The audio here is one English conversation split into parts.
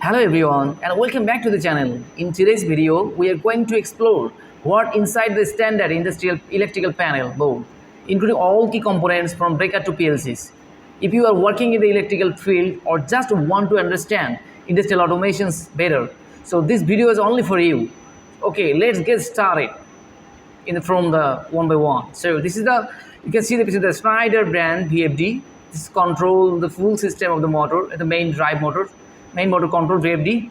Hello everyone and welcome back to the channel. In today's video, we are going to explore what inside the standard industrial electrical panel board, including all key components from breaker to PLCs. If you are working in the electrical field or just want to understand industrial automations better, so this video is only for you. Okay, let's get started from the one by one. So this is you can see this is the Schneider brand VFD. This control the full system of the motor, the main drive motor. Main motor control VFD.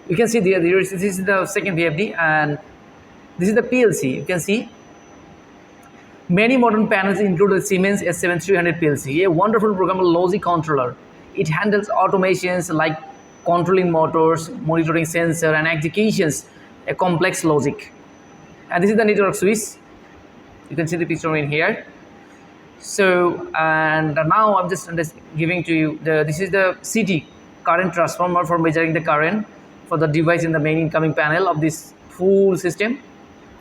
You can see this is the second VFD, and this is the PLC. You can see many modern panels include the Siemens S7-300 PLC, a wonderful programmable logic controller. It handles automations like controlling motors, monitoring sensor, and executions, a complex logic. And this is the network switch. You can see the picture in here. So, and now I'm just giving to you this is the CT current transformer for measuring the current for the device in the main incoming panel of this full system.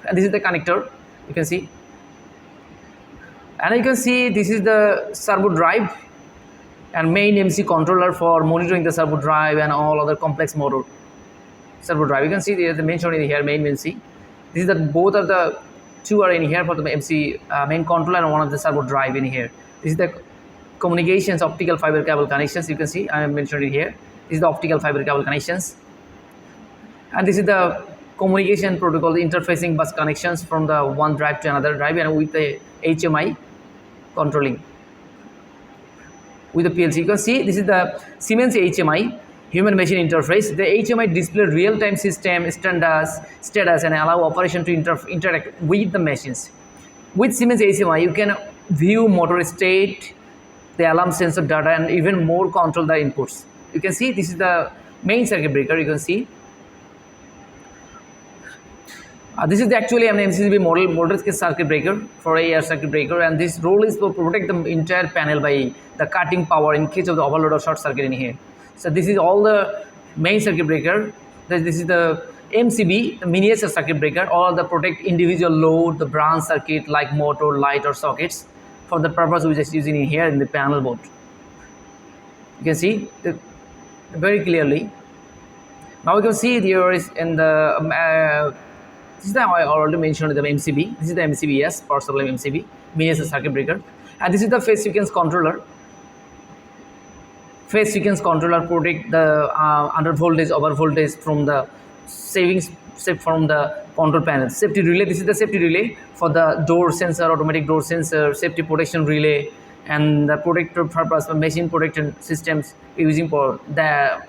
And this is the connector, you can see. And you can see this is the servo drive and main MC controller for monitoring the servo drive and all other complex motor servo drive. You can see the mentioned in here, main MC. This is the both of the two are in here for the MC main controller and one of the servo drive in here. This is the communications optical fiber cable connections. You can see I have mentioned it here. This is the optical fiber cable connections, and this is the communication protocol interfacing bus connections from the one drive to another drive, and with the HMI controlling with the PLC. You can see this is the Siemens HMI human machine interface. The HMI display real-time system status and allow operation to interact with the machines. With Siemens HMI, you can view motor state, the alarm sensor data, and even more control the inputs. You can see this is the main circuit breaker. You can see this is actually an MCCB model circuit breaker for a circuit breaker, and this role is to protect the entire panel by the cutting power in case of the overload or short circuit in here. So this is all the main circuit breaker. This is the MCB, the miniature circuit breaker, or the protect individual load, the branch circuit like motor, light, or sockets. For the purpose we just using in here in the panel board. You can see very clearly. Now you can see there is in the this is the I already mentioned the MCB. This is the MCBs, power supply MCB, miniature circuit breaker, and this is the phase sequence controller. Phase sequence controller protect the under voltage, over voltage from the savings from the control panel. Safety relay, this is the safety relay for the door sensor, automatic door sensor, safety protection relay, and the protector purpose machine protection systems using for the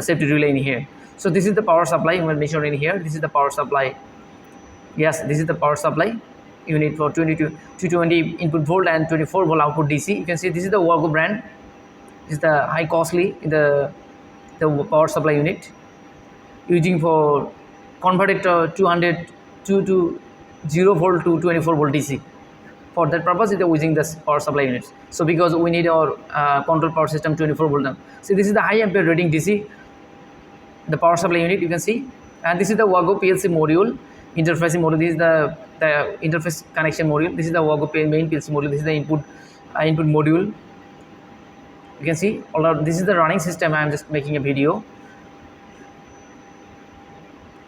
safety relay in here. So this is the power supply mentioned in here. This is the power supply. Yes, this is the power supply unit for 220 input volt and 24 volt output DC. You can see this is the Wago brand. This is the high costly the power supply unit using for converted 202 to 0 volt to 24 volt DC. For that purpose, we are using this power supply units. So because we need our control power system 24 volt now. So this is the high ampere rating DC, the power supply unit you can see, and this is the Wago PLC module, interfacing module. This is the interface connection module. This is the Wago main PLC module. This is the input module. You can see this is the running system. I am just making a video.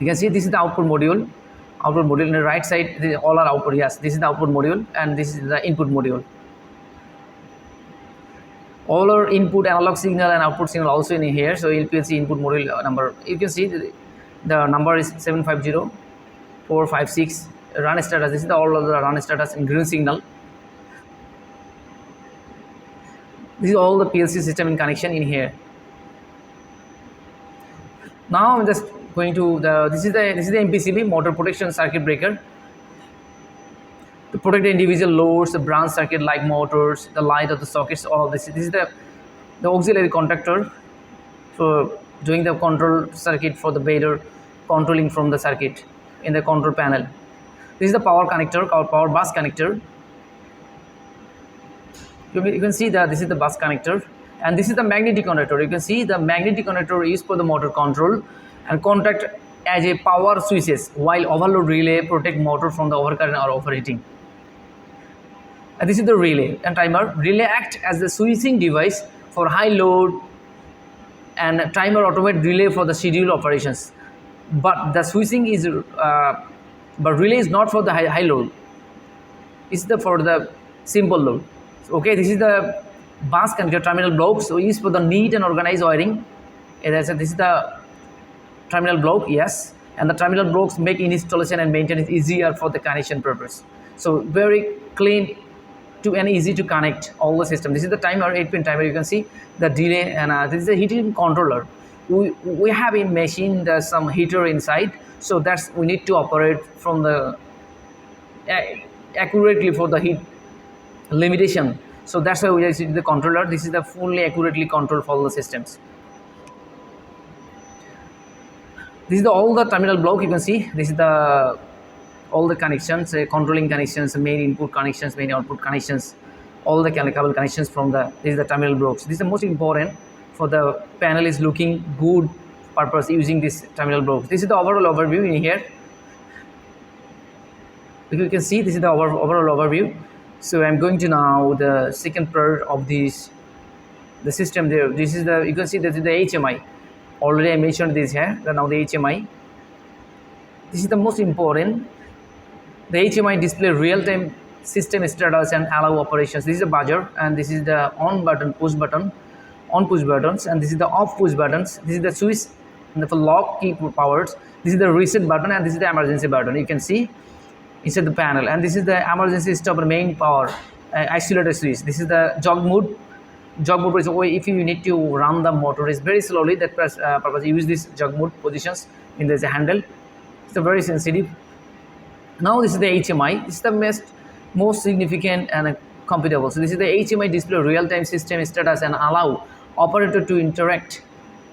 You can see this is the output module. Output module in the right side, all are output. Yes, this is the output module, and this is the input module. All our input analog signal and output signal also in here. So LPLC input module number. You can see the number is 750456. Run status. This is all of the run status in green signal. This is all the PLC system in connection in here. Now I'm just going to this is the MCCB motor protection circuit breaker to protect the individual loads, the branch circuit like motors, the light of the sockets, all of this. This is the auxiliary contactor for doing the control circuit for the better controlling from the circuit in the control panel. This is the power connector called power bus connector. You can see that this is the bus connector, and this is the magnetic connector. You can see the magnetic connector is for the motor control and contact as a power switches, while overload relay protect motor from the overcurrent or overheating. And this is the relay and timer. Relay act as the switching device for high load and timer automate relay for the schedule operations. But the switching is but relay is not for the high load. It's for the simple load. Okay, this is the bus connector terminal blocks. So used for the neat and organized wiring. As I said, this is the terminal block, yes, and the terminal blocks make installation and maintenance easier for the connection purpose. So very clean to and easy to connect all the system. This is the timer, 8-pin timer. You can see the delay, and this is the heating controller. We have in machine there's some heater inside, so that's we need to operate from the accurately for the heat limitation. So that's why we use the controller. This is the fully accurately controlled for all the systems. This is all the terminal block. You can see this is the all the connections, controlling connections, main input connections, main output connections, all the cable connections from the this is the terminal blocks. This is the most important for the panel is looking good purpose using this terminal blocks. This is the overall overview in here. If you can see, this is the overall overview. So I'm going to now the second part of this the system there. This is the you can see this is the HMI. Already I mentioned this here. Now the HMI. This is the most important. The HMI display real-time system status and allow operations. This is the buzzer, and this is the on button, push button, on push buttons, and this is the off push buttons. This is the switch and the lock key powers. This is the reset button, and this is the emergency button. You can see inside the panel, and this is the emergency stop and main power isolator switch. This is the jog mode. Jog mode is if you need to run the motor is very slowly. That purpose use this jog mode positions in the handle. It's a very sensitive. Now this is the HMI. This is the most significant and computable. So this is the HMI display real-time system status and allow operator to interact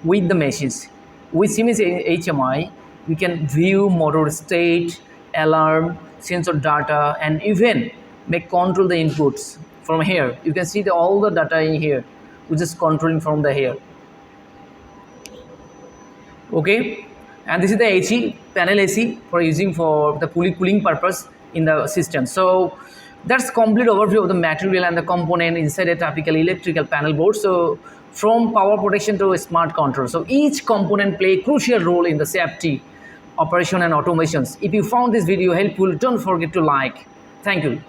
with the machines. With Siemens HMI, we can view motor state, alarm, sensor data, and even make control the inputs from here. You can see all the data in here, which is controlling from the here. Okay, and this is the AC panel AC for using for the cooling purpose in the system. So that's complete overview of the material and the component inside a typical electrical panel board. So from power protection to smart control, so each component play a crucial role in the safety, operation, and automations. If you found this video helpful, don't forget to like. Thank you.